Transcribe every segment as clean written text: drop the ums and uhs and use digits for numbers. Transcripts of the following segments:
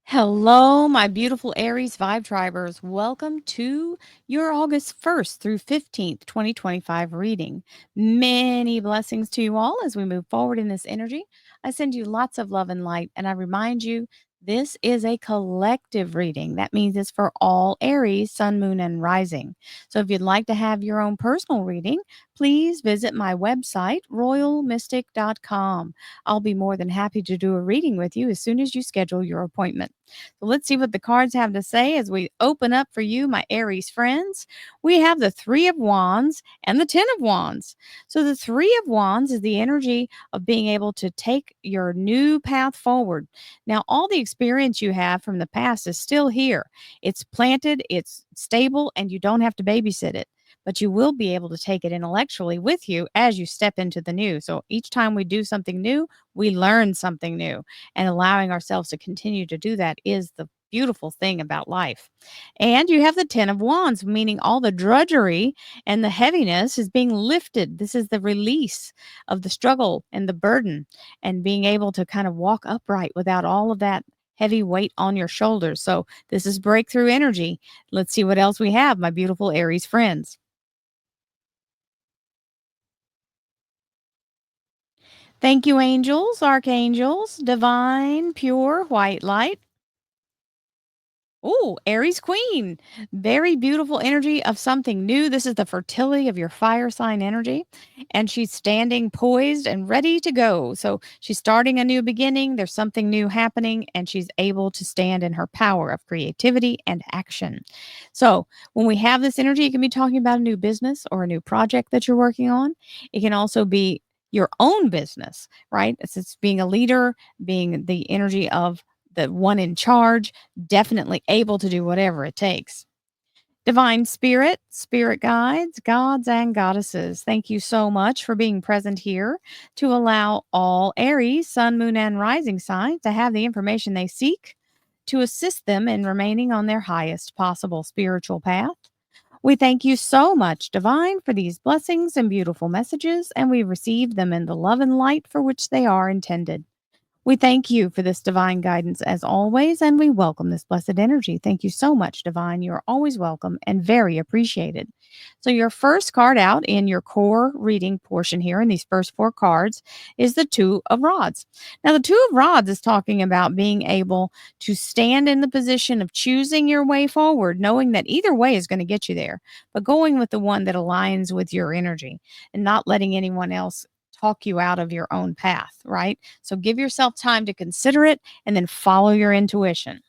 Hello, my beautiful Aries Vibe Tribers. Welcome to your August 1st through 15th, 2025 reading. Many blessings to you all as we move forward in this energy. I send you lots of love and light, and I remind you this is a collective reading. That means it's for all Aries, Sun, Moon, and Rising. So if you'd like to have your own personal reading, please visit my website, royalmystic.com. I'll be more than happy to do a reading with you as soon as you schedule your appointment. So let's see what the cards have to say as we open up for you, my Aries friends. We have the Three of Wands and the Ten of Wands. So the Three of Wands is the energy of being able to take your new path forward. Now, all the experience you have from the past is still here. It's planted, it's stable, and you don't have to babysit it. But you will be able to take it intellectually with you as you step into the new. So each time we do something new, we learn something new, and allowing ourselves to continue to do that is the beautiful thing about life. And you have the 10 of wands, meaning all the drudgery and the heaviness is being lifted. This is the release of the struggle and the burden, and being able to kind of walk upright without all of that heavy weight on your shoulders. So this is breakthrough energy. Let's see what else we have, my beautiful Aries friends. Thank you, angels, archangels, divine, pure white light. Oh, Aries Queen. Very beautiful energy of something new. This is the fertility of your fire sign energy. And she's standing poised and ready to go. So she's starting a new beginning. There's something new happening, and she's able to stand in her power of creativity and action. So when we have this energy, it can be talking about a new business or a new project that you're working on. It can also be your own business, right? It's being a leader, being the energy of the one in charge, definitely able to do whatever it takes. Divine Spirit, Spirit Guides, Gods and Goddesses, thank you so much for being present here to allow all Aries, Sun, Moon, and Rising signs to have the information they seek to assist them in remaining on their highest possible spiritual path. We thank you so much, Divine, for these blessings and beautiful messages, and we receive them in the love and light for which they are intended. We thank you for this divine guidance as always, and we welcome this blessed energy. Thank you so much, Divine. You are always welcome and very appreciated. So, your first card out in your core reading portion here in these first four cards is the Two of Rods. Now, the Two of Rods is talking about being able to stand in the position of choosing your way forward, knowing that either way is going to get you there, but going with the one that aligns with your energy and not letting anyone else talk you out of your own path, right? So give yourself time to consider it and then follow your intuition.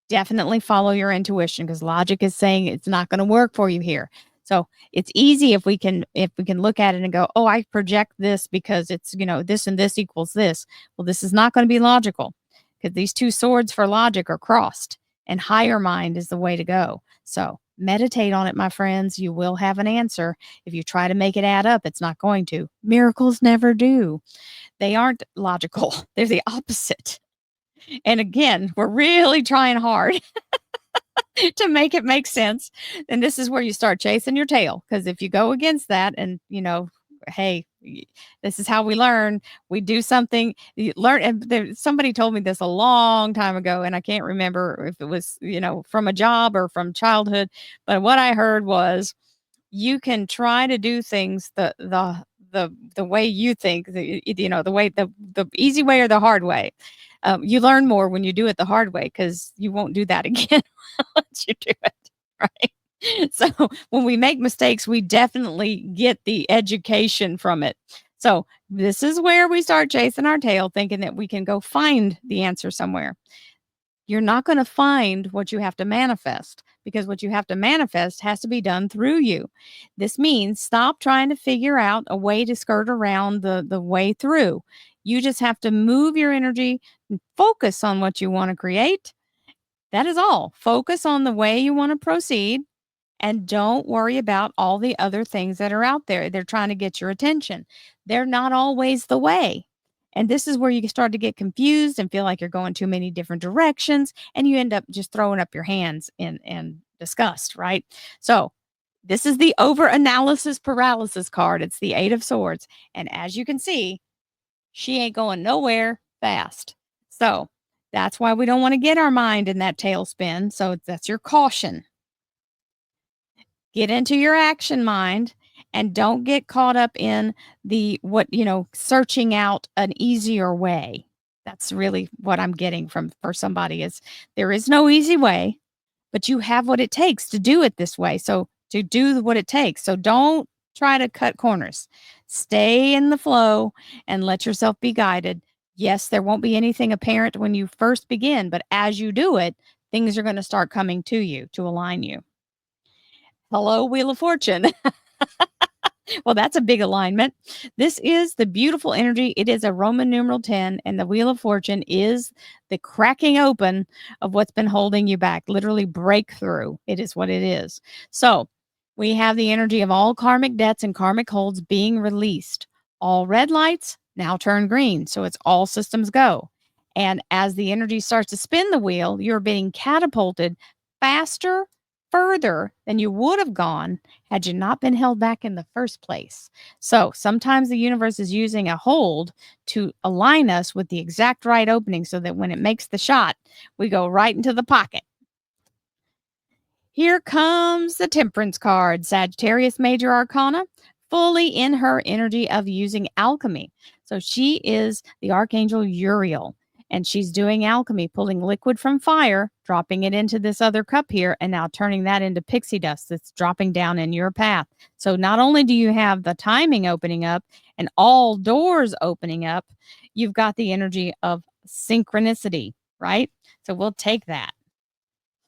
Definitely follow your intuition because logic is saying it's not going to work for you here. So it's easy if we can look at it and go, "Oh, I project this because it's, this and this equals this." Well, this is not going to be logical because these two swords for logic are crossed, and higher mind is the way to go. So meditate on it, my friends. You will have an answer. If you try to make it add up, it's not going to. Miracles never do. They aren't logical. They're the opposite. And again, we're really trying hard to make it make sense. And this is where you start chasing your tail. Because if you go against that and, hey, this is how we learn. We do something, you learn. And somebody told me this a long time ago, and I can't remember if it was, from a job or from childhood. But what I heard was you can try to do things the way you think, the way the easy way or the hard way. You learn more when you do it the hard way because you won't do that again once you do it right. So when we make mistakes, we definitely get the education from it. So this is where we start chasing our tail, thinking that we can go find the answer somewhere. You're not going to find what you have to manifest because what you have to manifest has to be done through you. This means stop trying to figure out a way to skirt around the way through. You just have to move your energy and focus on what you want to create. That is all. Focus on the way you want to proceed and don't worry about all the other things that are out there. They're trying to get your attention. They're not always the way. And this is where you start to get confused and feel like you're going too many different directions, and you end up just throwing up your hands in disgust, right? So, this is the over analysis paralysis card. It's the 8 of swords. And as you can see, she ain't going nowhere fast. So, That's why we don't want to get our mind in that tailspin. So that's your caution. Get into your action mind and don't get caught up in the searching out an easier way. That's really what I'm getting from for somebody is there is no easy way, but you have what it takes to do it this way. So to do what it takes. So don't try to cut corners. Stay in the flow and let yourself be guided. Yes, there won't be anything apparent when you first begin, but as you do it, things are going to start coming to you to align you. Hello, Wheel of Fortune. Well, that's a big alignment. This is the beautiful energy. It is a Roman numeral 10, and the Wheel of Fortune is the cracking open of what's been holding you back, literally breakthrough. It is what it is. So we have the energy of all karmic debts and karmic holds being released. All red lights now turn green. So it's all systems go. And as the energy starts to spin the wheel, you're being catapulted faster, further than you would have gone had you not been held back in the first place. So sometimes the universe is using a hold to align us with the exact right opening so that when it makes the shot, we go right into the pocket. Here comes the Temperance card, Sagittarius Major Arcana, fully in her energy of using alchemy. So she is the Archangel Uriel, and she's doing alchemy, pulling liquid from fire, dropping it into this other cup here, and now turning that into pixie dust that's dropping down in your path. So not only do you have the timing opening up and all doors opening up, you've got the energy of synchronicity, right? So we'll take that.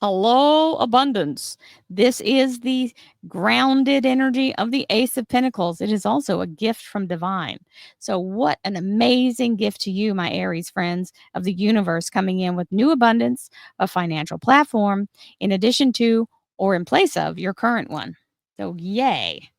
Hello, abundance. This is the grounded energy of the Ace of Pentacles. It is also a gift from divine. So, what an amazing gift to you, my Aries friends, of the universe coming in with new abundance, a financial platform, in addition to or in place of your current one. So, yay.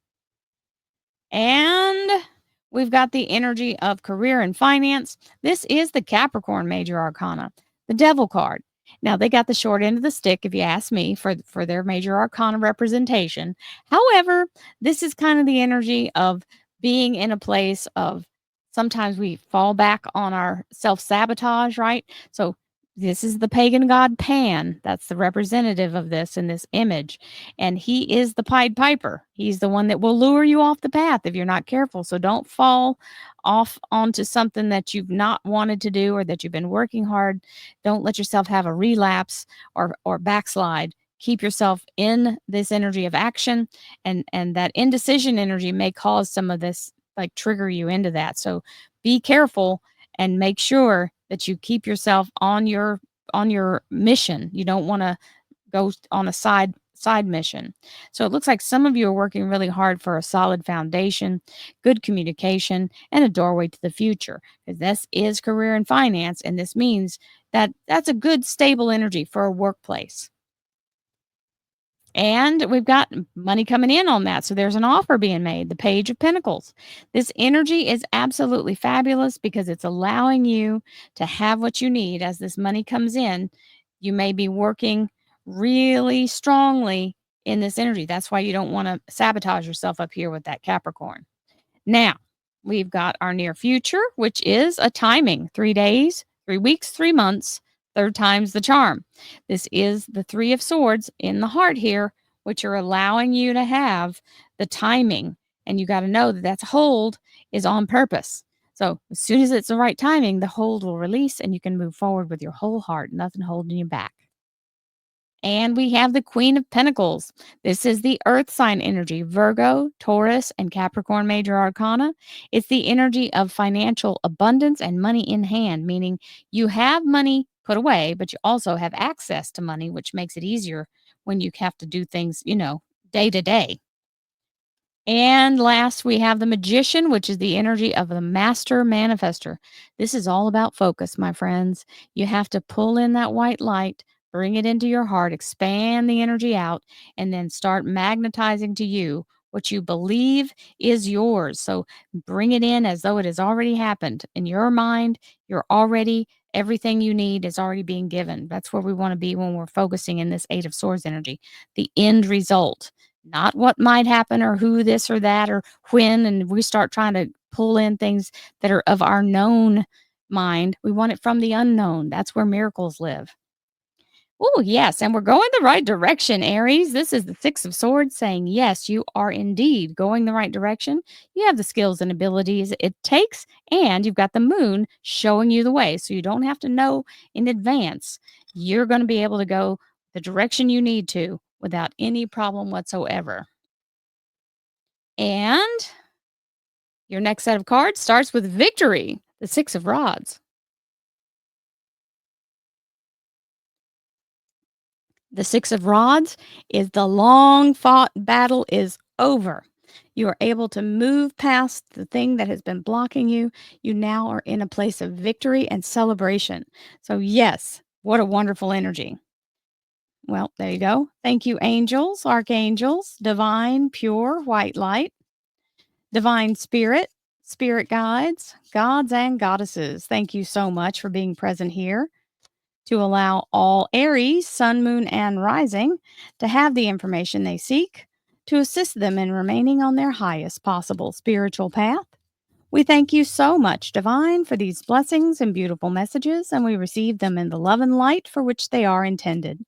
And we've got the energy of career and finance. This is the Capricorn Major Arcana, the Devil card. Now, they got the short end of the stick, if you ask me, for their major arcana representation. However, this is kind of the energy of being in a place of sometimes we fall back on our self sabotage, right? So, this is the pagan god Pan. That's the representative of this in this image. And he is the Pied Piper. He's the one that will lure you off the path if you're not careful. So, don't fall off onto something that you've not wanted to do or that you've been working hard. Don't let yourself have a relapse or backslide. Keep yourself in this energy of action, and that indecision energy may cause some of this, like, trigger you into that. So be careful and make sure that you keep yourself on your mission. You don't want to go on a side mission. So it looks like some of you are working really hard for a solid foundation, good communication, and a doorway to the future. Because this is career and finance, and this means that that's a good stable energy for a workplace. And we've got money coming in on that. So there's an offer being made, the Page of Pentacles. This energy is absolutely fabulous because it's allowing you to have what you need as this money comes in. You may be working really strongly in this energy. That's why you don't want to sabotage yourself up here with that Capricorn. Now, we've got our near future, which is a timing 3 days, 3 weeks, 3 months, third time's the charm. This is the Three of Swords in the heart here, which are allowing you to have the timing. And you got to know that that hold is on purpose. So as soon as it's the right timing, the hold will release and you can move forward with your whole heart, nothing holding you back. And we have the Queen of Pentacles. This is the earth sign energy, Virgo, Taurus, and Capricorn Major Arcana. It's the energy of financial abundance and money in hand, meaning you have money put away, but you also have access to money, which makes it easier when you have to do things, day to day. And last, we have the Magician, which is the energy of the master manifester. This is all about focus, my friends. You have to pull in that white light, bring it into your heart, expand the energy out, and then start magnetizing to you what you believe is yours. So bring it in as though it has already happened. In your mind, everything you need is already being given. That's where we want to be when we're focusing in this Eight of Swords energy, the end result. Not what might happen or who this or that or when, and we start trying to pull in things that are of our known mind. We want it from the unknown. That's where miracles live. Oh, yes. And we're going the right direction, Aries. This is the Six of Swords saying, yes, you are indeed going the right direction. You have the skills and abilities it takes, and you've got the moon showing you the way. So you don't have to know in advance. You're going to be able to go the direction you need to without any problem whatsoever. And your next set of cards starts with victory, the Six of Rods. The Six of Rods is the long fought battle is over. You are able to move past the thing that has been blocking you. You now are in a place of victory and celebration. So, yes, what a wonderful energy. Well, there you go. Thank you, angels, archangels, divine, pure, white light, divine spirit, spirit guides, gods, and goddesses. Thank you so much for being present here to allow all Aries, sun, moon, and rising to have the information they seek to assist them in remaining on their highest possible spiritual path. We thank you so much, Divine, for these blessings and beautiful messages, and we receive them in the love and light for which they are intended.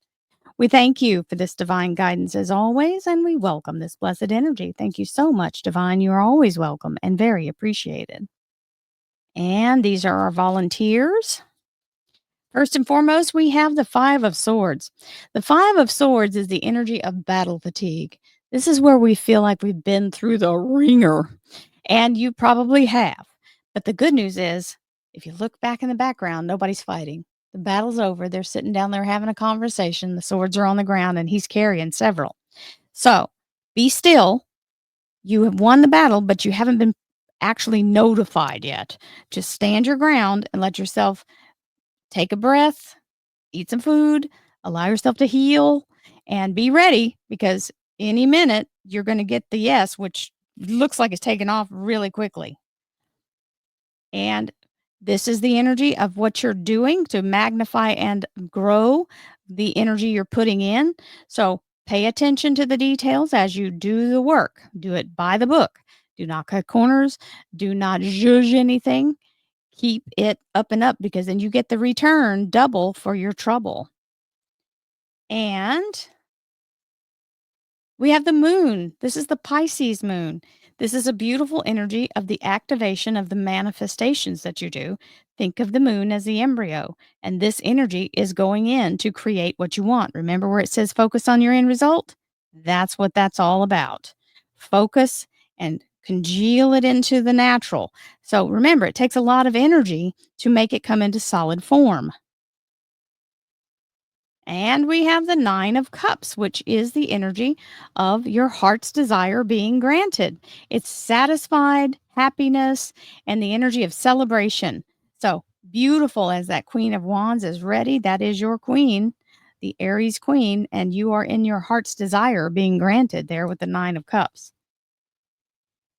We thank you for this divine guidance as always, and we welcome this blessed energy. Thank you so much, Divine. You are always welcome and very appreciated. And these are our volunteers. First and foremost, we have the Five of Swords. The Five of Swords is the energy of battle fatigue. This is where we feel like we've been through the ringer, and you probably have. But the good news is, if you look back in the background, nobody's fighting. The battle's over. They're sitting down there having a conversation. The swords are on the ground, and he's carrying several. So be still. You have won the battle, but you haven't been actually notified yet. Just stand your ground and let yourself take a breath, eat some food, allow yourself to heal, and be ready because any minute you're going to get the yes, which looks like it's taken off really quickly. And this is the energy of what you're doing to magnify and grow the energy you're putting in. So pay attention to the details as you do the work. Do it by the book. Do not cut corners. Do not judge anything. Keep it up and up because then you get the return double for your trouble. And we have the moon. This is the Pisces moon. This is a beautiful energy of the activation of the manifestations that you do. Think of the moon as the embryo, and this energy is going in to create what you want. Remember where it says focus on your end result? That's what that's all about. Focus and congeal it into the natural. So remember, it takes a lot of energy to make it come into solid form. And we have the Nine of Cups, which is the energy of your heart's desire being granted. It's satisfied, happiness, and the energy of celebration. So beautiful as that Queen of Wands is ready. That is your queen, the Aries queen, and you are in your heart's desire being granted there with the Nine of Cups.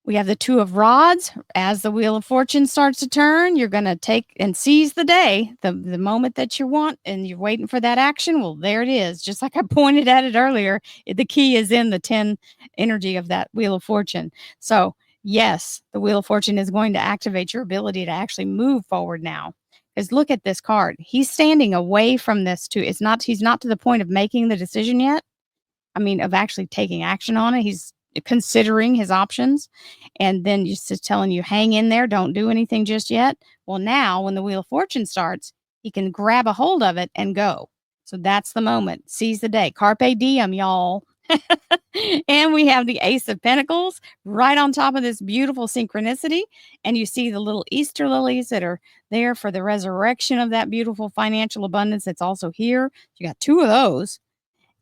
We have the Two of Rods. As the Wheel of Fortune starts to turn, you're going to take and seize the day, the moment that you want, and you're waiting for that action. Well, there it is. Just like I pointed at it earlier, the key is in the 10 energy of that Wheel of Fortune. So, yes, the Wheel of Fortune is going to activate your ability to actually move forward now. Because look at this card. He's standing away from this too. He's not to the point of making the decision yet. I mean, of actually taking action on it. He's considering his options and then just telling you, hang in there, don't do anything just yet. Well, now when the Wheel of Fortune starts, he can grab a hold of it and go. So that's the moment. Seize the day. Carpe diem, y'all. And we have the Ace of Pentacles right on top of this beautiful synchronicity. And you see the little Easter lilies that are there for the resurrection of that beautiful financial abundance that's also here. You got two of those.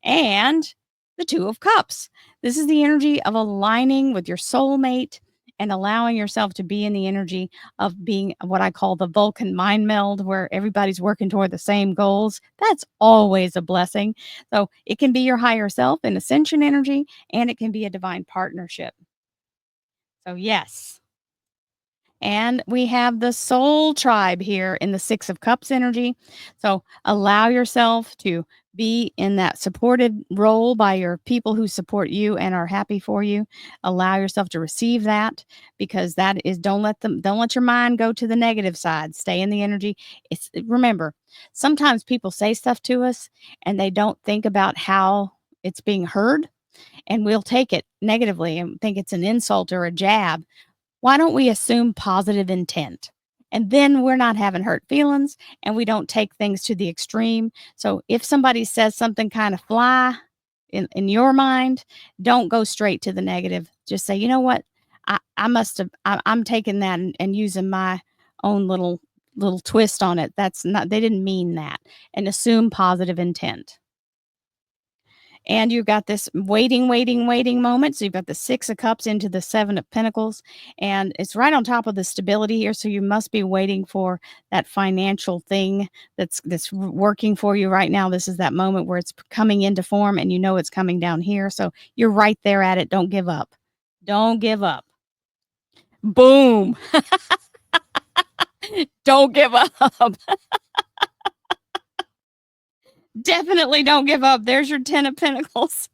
And the Two of Cups. This is the energy of aligning with your soulmate and allowing yourself to be in the energy of being what I call the Vulcan mind meld, where everybody's working toward the same goals. That's always a blessing. So it can be your higher self in ascension energy, and it can be a divine partnership. So, yes. And we have the soul tribe here in the Six of Cups energy. So allow yourself to Be in that supported role by your people who support you and are happy for you. Allow yourself to receive that, because that is, don't let your mind go to the negative side. Stay in the energy. It's remember, sometimes people say stuff to us and they don't think about how it's being heard, and we'll take it negatively and think it's an insult or a jab. Why don't we assume positive intent? And then we're not having hurt feelings and we don't take things to the extreme. So if somebody says something kind of fly in your mind, don't go straight to the negative. Just say, you know what? I must have, I'm taking that and using my own little twist on it. That's not, they didn't mean that. And assume positive intent. And you've got this waiting moment. So you've got the 6 of Cups into the 7 of Pentacles, and it's right on top of the stability here. So you must be waiting for that financial thing that's working for you right now. This is that moment where it's coming into form, and you know it's coming down here. So you're right there at it. Don't give up. Don't give up. Boom. Don't give up. Definitely don't give up. There's your 10 of Pentacles.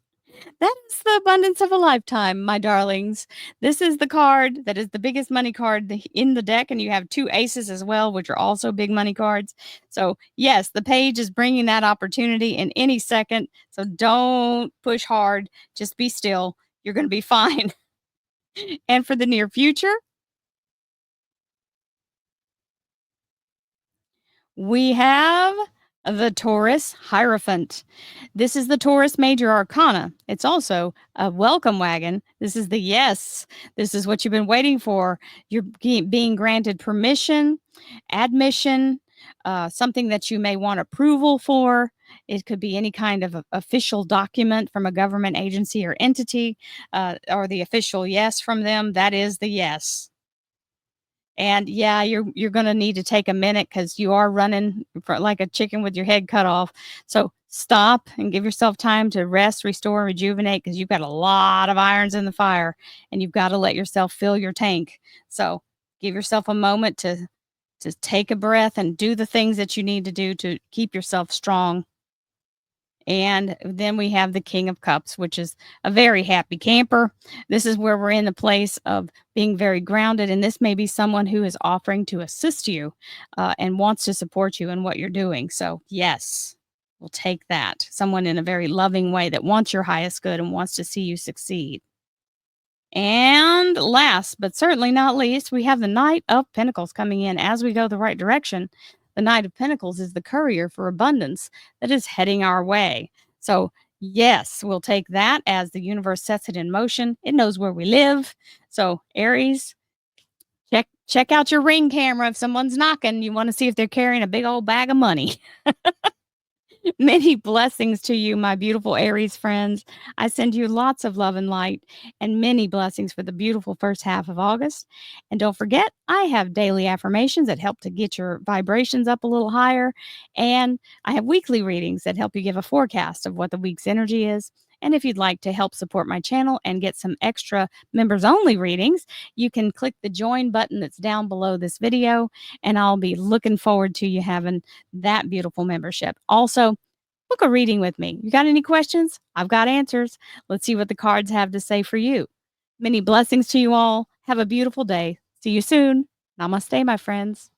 That is the abundance of a lifetime, my darlings. This is the card that is the biggest money card in the deck, and you have 2 aces as well, which are also big money cards. So, yes, the page is bringing that opportunity in any second. So, don't push hard. Just be still. You're going to be fine. And for the near future, we have the Taurus Hierophant. This is the Taurus Major Arcana. It's also a welcome wagon. This is the yes. This is what you've been waiting for. You're being granted permission, admission, something that you may want approval for. It could be any kind of official document from a government agency or entity, or the official yes from them. That is the yes. And yeah, you're gonna need to take a minute because you are running for like a chicken with your head cut off. So stop and give yourself time to rest, restore, rejuvenate, because you've got a lot of irons in the fire and you've got to let yourself fill your tank. So give yourself a moment to take a breath and do the things that you need to do to keep yourself strong. And then we have the King of Cups, which is a very happy camper. This is where we're in the place of being very grounded. And this may be someone who is offering to assist you, and wants to support you in what you're doing. So, yes, we'll take that. Someone in a very loving way that wants your highest good and wants to see you succeed. And last, but certainly not least, we have the Knight of Pentacles coming in as we go the right direction. The Knight of Pentacles is the courier for abundance that is heading our way. So, yes, we'll take that as the universe sets it in motion. It knows where we live. So, Aries, check out your ring camera if someone's knocking. You want to see if they're carrying a big old bag of money. Many blessings to you, my beautiful Aries friends. I send you lots of love and light and many blessings for the beautiful first half of August. And don't forget, I have daily affirmations that help to get your vibrations up a little higher. And I have weekly readings that help you give a forecast of what the week's energy is. And if you'd like to help support my channel and get some extra members only readings, you can click the join button that's down below this video. And I'll be looking forward to you having that beautiful membership. Also, book a reading with me. You got any questions? I've got answers. Let's see what the cards have to say for you. Many blessings to you all. Have a beautiful day. See you soon. Namaste, my friends.